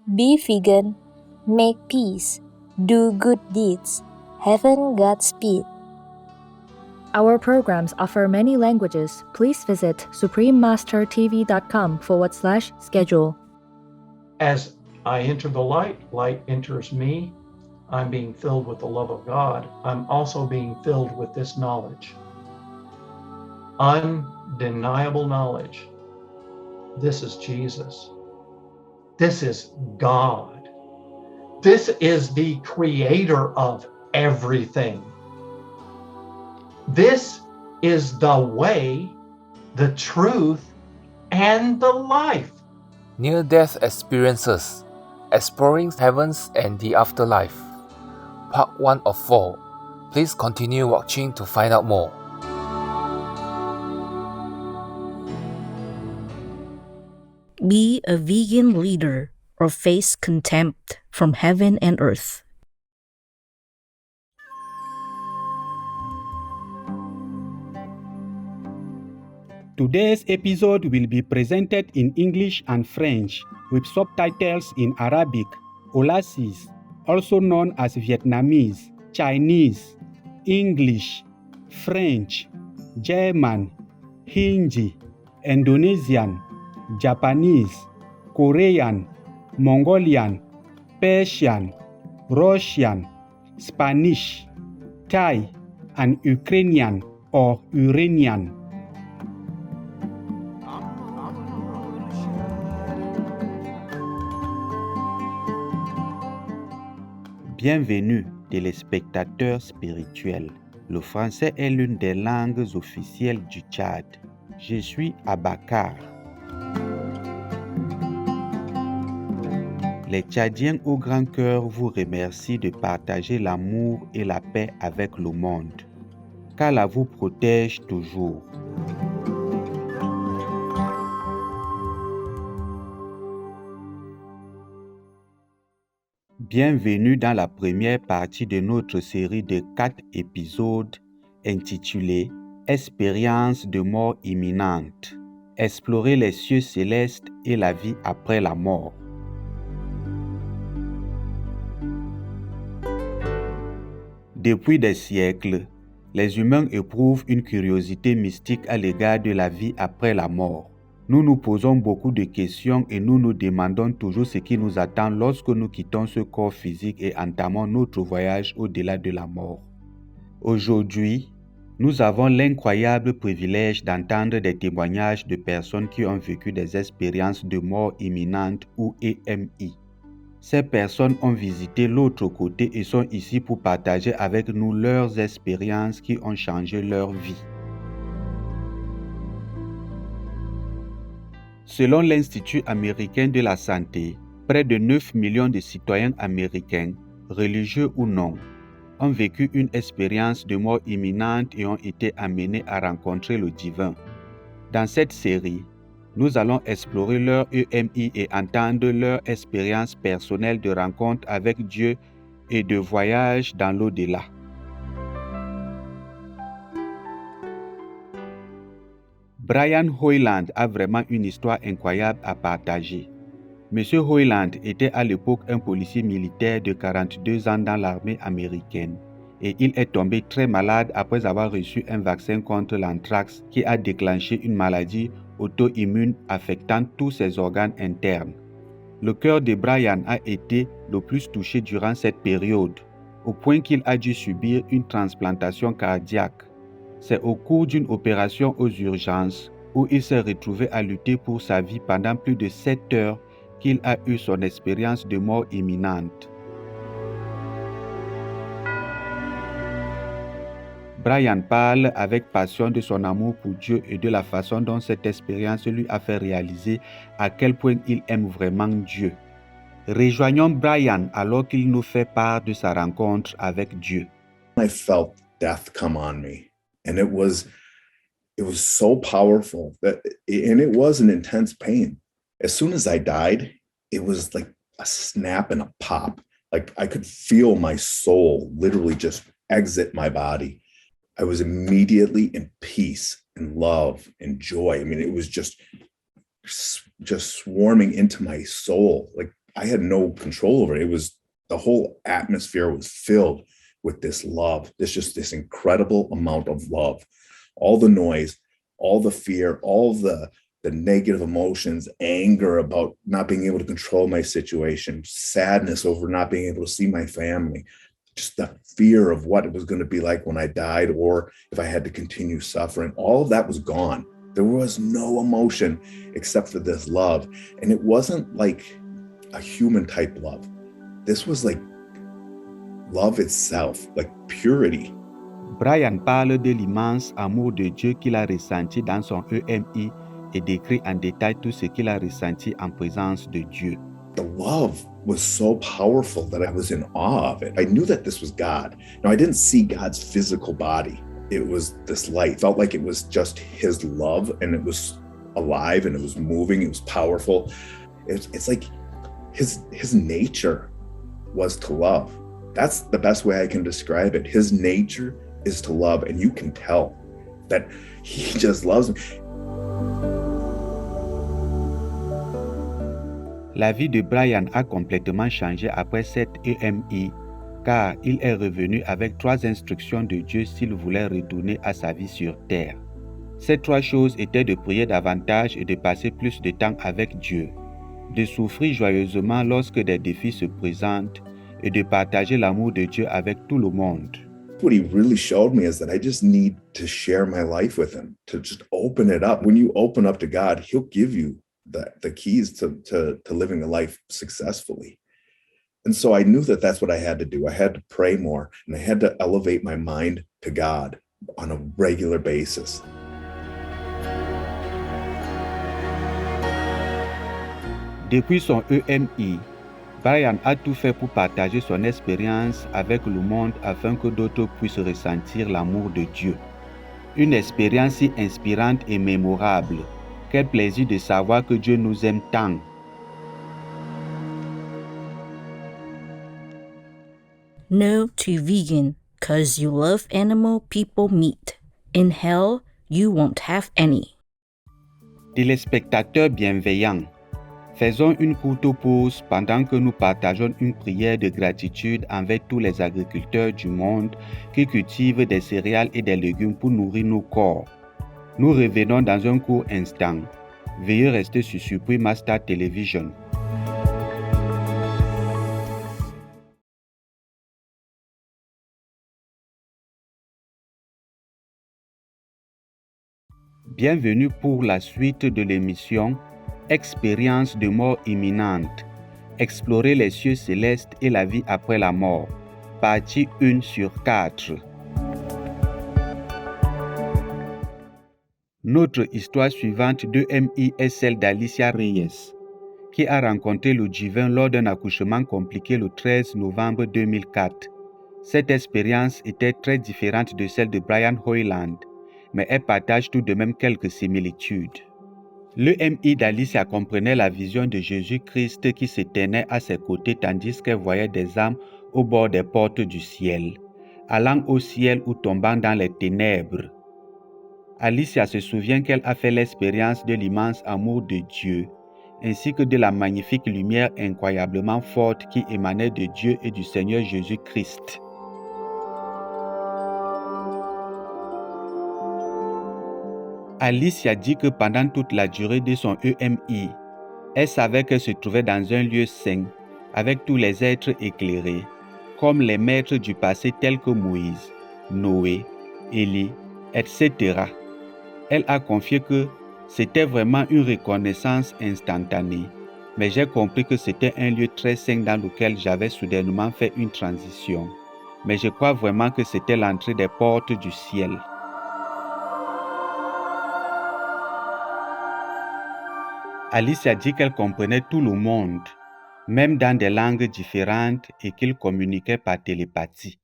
Be vegan, make peace, do good deeds, heaven Godspeed. Our programs offer many languages. Please visit suprememastertv.com/schedule. As I enter the light, light enters me. I'm being filled with the love of God. I'm also being filled with this knowledge. Undeniable knowledge. This is Jesus. This is God. This is the creator of everything. This is the way, the truth, and the life. Near-death experiences, exploring heavens and the afterlife. Part 1 of 4. Please continue watching to find out more. Be a vegan leader or face contempt from heaven and earth. Today's episode will be presented in English and French with subtitles in Arabic, Aulacese, also known as Vietnamese, Chinese, English, French, German, Hindi, Indonesian, Japanese, Korean, Mongolian, Persian, Russian, Spanish, Thai, and Ukrainian or Uranian. Bienvenue, téléspectateurs spirituels. Le français est l'une des langues officielles du Tchad. Je suis Abakar. Les Tchadiens au grand cœur vous remercient de partager l'amour et la paix avec le monde. Qu'Allah vous protège toujours. Bienvenue dans la première partie de notre série de 4 épisodes intitulée Expérience de mort imminente. Explorer les cieux célestes et la vie après la mort. Depuis des siècles, les humains éprouvent une curiosité mystique à l'égard de la vie après la mort. Nous nous posons beaucoup de questions et nous nous demandons toujours ce qui nous attend lorsque nous quittons ce corps physique et entamons notre voyage au-delà de la mort. Aujourd'hui, nous avons l'incroyable privilège d'entendre des témoignages de personnes qui ont vécu des expériences de mort imminente ou EMI. Ces personnes ont visité l'autre côté et sont ici pour partager avec nous leurs expériences qui ont changé leur vie. Selon l'Institut américain de la santé, près de 9 millions de citoyens américains, religieux ou non, ont vécu une expérience de mort imminente et ont été amenés à rencontrer le divin. Dans cette série, nous allons explorer leur EMI et entendre leur expérience personnelle de rencontre avec Dieu et de voyage dans l'au-delà. Brian Hoyland a vraiment une histoire incroyable à partager. Monsieur Hoyland était à l'époque un policier militaire de 42 ans dans l'armée américaine et il est tombé très malade après avoir reçu un vaccin contre l'anthrax qui a déclenché une maladie auto-immune affectant tous ses organes internes. Le cœur de Brian a été le plus touché durant cette période, au point qu'il a dû subir une transplantation cardiaque. C'est au cours d'une opération aux urgences où il s'est retrouvé à lutter pour sa vie pendant plus de 7 heures qu'il a eu son expérience de mort imminente. Brian parle avec passion de son amour pour Dieu et de la façon dont cette expérience lui a fait réaliser à quel point il aime vraiment Dieu. Rejoignons Brian alors qu'il nous fait part de sa rencontre avec Dieu. I felt death come on me. And it was so powerful and it was an intense pain. As soon as I died, it was like a snap and a pop. Like I could feel my soul literally just exit my body. I was immediately in peace and love and joy. I mean, it was just swarming into my soul. Like I had no control over it. It was the whole atmosphere was filled with this love. There's just this incredible amount of love. All the noise, all the fear, all the negative emotions, anger about not being able to control my situation, sadness over not being able to see my family, just the fear of what it was going to be like when I died or if I had to continue suffering. All of that was gone. There was no emotion except for this love. And it wasn't like a human type love. This was like love itself, like purity. Brian parle de l'immense amour de Dieu qu'il a ressenti dans son EMI et décrit en détail tout ce qu'il a ressenti en présence de Dieu. The love was so powerful that I was in awe of it. I knew that this was God. Now, I didn't see God's physical body. It was this light. It felt like it was just his love, and it was alive, and it was moving. It was powerful. It's like his nature was to love. That's the best way I can describe it. His nature is to love, and you can tell that he just loves me. La vie de Brian a complètement changé après cette EMI, car il est revenu avec 3 instructions de Dieu s'il voulait retourner à sa vie sur terre. Ces 3 choses étaient de prier davantage et de passer plus de temps avec Dieu, de souffrir joyeusement lorsque des défis se présentent et de partager l'amour de Dieu avec tout le monde. What he really showed me is that I just need to share my life with him, to just open it up. When you open up to God, he'll give you the keys to living a life successfully. And so I knew that that's what I had to do. I had to pray more, and I had to elevate my mind to God on a regular basis. Depuis son EMI, Brian a tout fait pour partager son expérience avec le monde afin que d'autres puissent ressentir l'amour de Dieu. Une expérience si inspirante et mémorable. Quel plaisir de savoir que Dieu nous aime tant. No to vegan, 'cause you love animal people meat. In hell, you won't have any. Téléspectateurs bienveillants, faisons une courte pause pendant que nous partageons une prière de gratitude envers tous les agriculteurs du monde qui cultivent des céréales et des légumes pour nourrir nos corps. Nous revenons dans un court instant. Veuillez rester sur Supreme Master Television. Bienvenue pour la suite de l'émission Expérience de mort imminente. Explorer les cieux célestes et la vie après la mort. Partie 1 sur 4. Notre histoire suivante de MI est celle d'Alicia Reyes, qui a rencontré le divin lors d'un accouchement compliqué le 13 novembre 2004. Cette expérience était très différente de celle de Brian Hoyland, mais elle partage tout de même quelques similitudes. Le MI d'Alicia comprenait la vision de Jésus-Christ qui se tenait à ses côtés tandis qu'elle voyait des âmes au bord des portes du ciel, allant au ciel ou tombant dans les ténèbres. Alicia se souvient qu'elle a fait l'expérience de l'immense amour de Dieu, ainsi que de la magnifique lumière incroyablement forte qui émanait de Dieu et du Seigneur Jésus-Christ. Alicia dit que pendant toute la durée de son EMI, elle savait qu'elle se trouvait dans un lieu saint, avec tous les êtres éclairés, comme les maîtres du passé tels que Moïse, Noé, Élie, etc. Elle a confié que c'était vraiment une reconnaissance instantanée, mais j'ai compris que c'était un lieu très saint dans lequel j'avais soudainement fait une transition. Mais je crois vraiment que c'était l'entrée des portes du ciel. Alicia dit qu'elle comprenait tout le monde, même dans des langues différentes et qu'ils communiquaient par télépathie.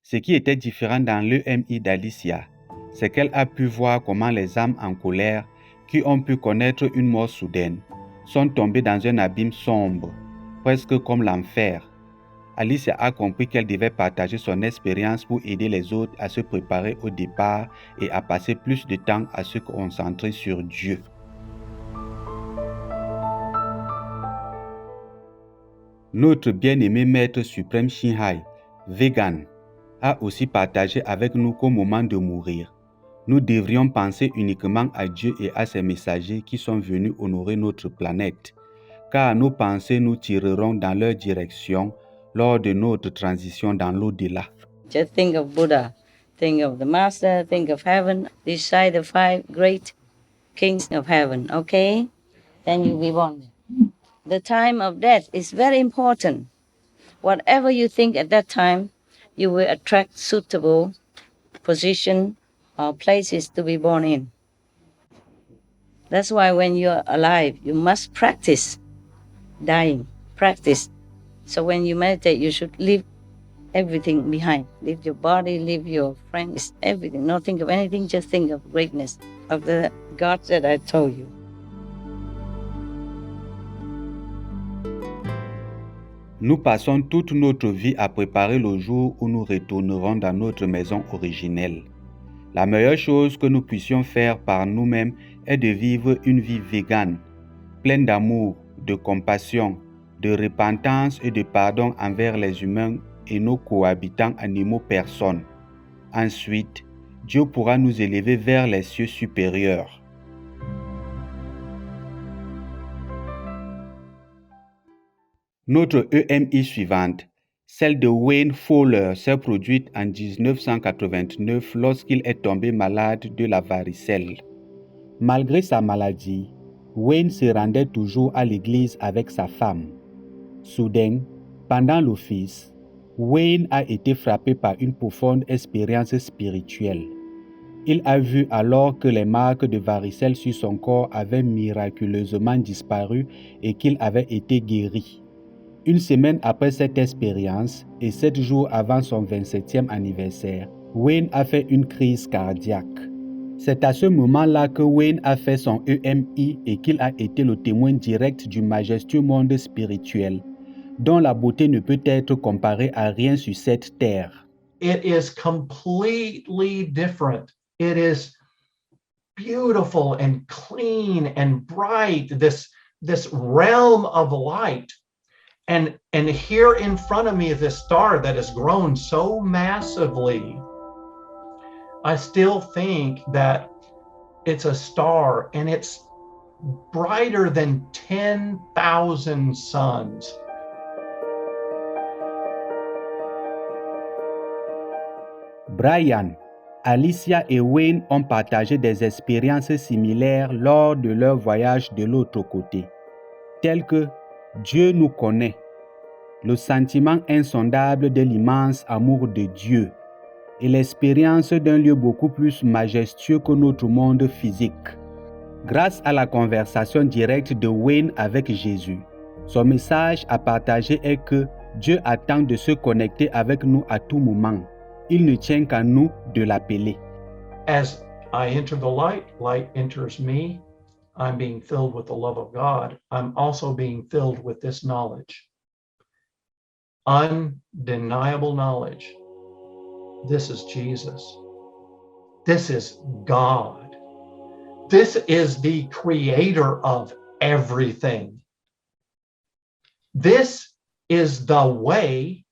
Ce qui était différent dans l'EMI d'Alicia, c'est qu'elle a pu voir comment les âmes en colère, qui ont pu connaître une mort soudaine, sont tombées dans un abîme sombre, presque comme l'enfer. Alicia a compris qu'elle devait partager son expérience pour aider les autres à se préparer au départ et à passer plus de temps à se concentrer sur Dieu. Notre bien-aimé Maître suprême Shinhai, vegan, a aussi partagé avec nous qu'au moment de mourir, nous devrions penser uniquement à Dieu et à ses messagers qui sont venus honorer notre planète, car nos pensées nous tireront dans leur direction lors de notre transition dans l'au-delà. Just think of Buddha, think of the Master, think of heaven, decide the 5 great kings of heaven, okay? Then you'll be born. The time of death is very important. Whatever you think at that time, you will attract suitable position or places to be born in. That's why when you're alive, you must practice dying, practice. So when you meditate, you should leave everything behind. Leave your body, leave your friends, everything. Not think of anything, just think of greatness, of the God that I told you. Nous passons toute notre vie à préparer le jour où nous retournerons dans notre maison originelle. La meilleure chose que nous puissions faire par nous-mêmes est de vivre une vie végane, pleine d'amour, de compassion, de repentance et de pardon envers les humains et nos cohabitants animaux personnes. Ensuite, Dieu pourra nous élever vers les cieux supérieurs. Notre EMI suivante, celle de Wayne Fowler, s'est produite en 1989 lorsqu'il est tombé malade de la varicelle. Malgré sa maladie, Wayne se rendait toujours à l'église avec sa femme. Soudain, pendant l'office, Wayne a été frappé par une profonde expérience spirituelle. Il a vu alors que les marques de varicelle sur son corps avaient miraculeusement disparu et qu'il avait été guéri. Une semaine après cette expérience et 7 jours avant son 27e anniversaire, Wayne a fait une crise cardiaque. C'est à ce moment-là que Wayne a fait son EMI et qu'il a été le témoin direct du majestueux monde spirituel, dont la beauté ne peut être comparée à rien sur cette terre. It is completely different. It is beautiful and clean and bright, this realm of light. And here in front of me is this star that has grown so massively. I still think that it's a star and it's brighter than 10,000 suns. Brian, Alicia et Wayne ont partagé des expériences similaires lors de leur voyage de l'autre côté, telles que Dieu nous connaît, le sentiment insondable de l'immense amour de Dieu et l'expérience d'un lieu beaucoup plus majestueux que notre monde physique. Grâce à la conversation directe de Wayne avec Jésus, son message à partager est que Dieu attend de se connecter avec nous à tout moment. Il ne tient qu'à nous de l'appeler. As I enter the light, light enters me. I'm being filled with the love of God. I'm also being filled with this knowledge. Undeniable knowledge. This is Jesus. This is God. This is the creator of everything. This is the way,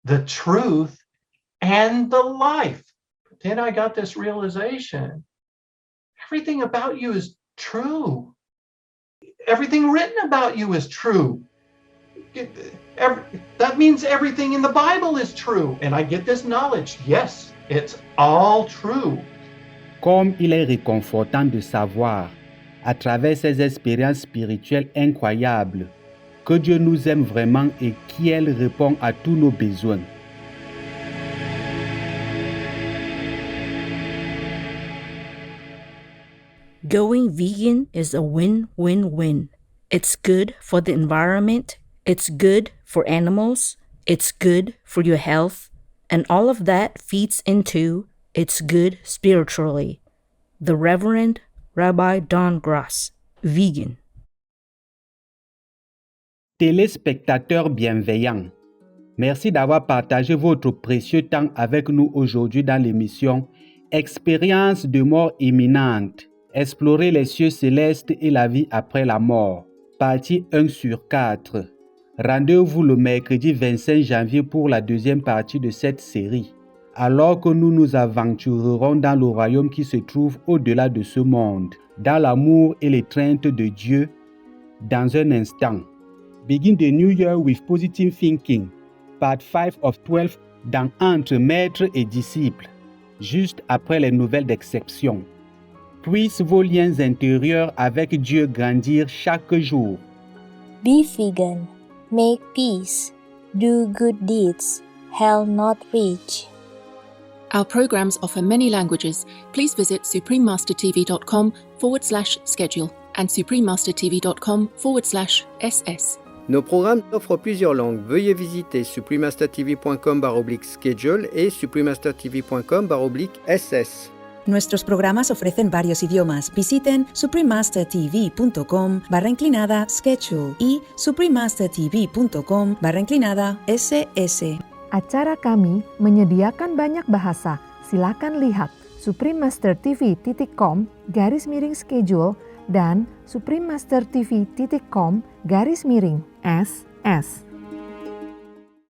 the truth, and the life. But then I got this realization. Everything about you is true. Everything written about you is true. That means everything in the Bible is true. And I get this knowledge. Yes, it's all true. Comme il est réconfortant de savoir, à travers ces expériences spirituelles incroyables, que Dieu nous aime vraiment et qu'il répond à tous nos besoins. Going vegan is a win-win-win. It's good for the environment, it's good for animals, it's good for your health, and all of that feeds into it's good spiritually. The Reverend Rabbi Don Gross, vegan. Téléspectateurs bienveillants, merci d'avoir partagé votre précieux temps avec nous aujourd'hui dans l'émission Expérience de mort imminente. Explorer les cieux célestes et la vie après la mort. Partie 1/4. Rendez-vous le mercredi 25 janvier pour la deuxième partie de cette série, alors que nous nous aventurerons dans le royaume qui se trouve au-delà de ce monde, dans l'amour et l'étreinte de Dieu dans un instant. Begin the new year with positive thinking, part 5 of 12 dans Entre maître et disciple, juste après les nouvelles d'exception. Puissent vos liens intérieurs avec Dieu grandir chaque jour. Be vegan. Make peace. Do good deeds. Hell not reach. Our programs offer many languages. Please visit suprememastertv.com/schedule and suprememastertv.com/ss. Nos programmes offrent plusieurs langues. Veuillez visiter suprememastertv.com/schedule et suprememastertv.com/ss. Nuestros programas ofrecen varios idiomas. Visiten suprememastertv.com/schedule y suprememastertv.com/ss. Acara kami menyediakan banyak bahasa. Silakan lihat suprememastertv.com/schedule dan suprememastertv.com/ss.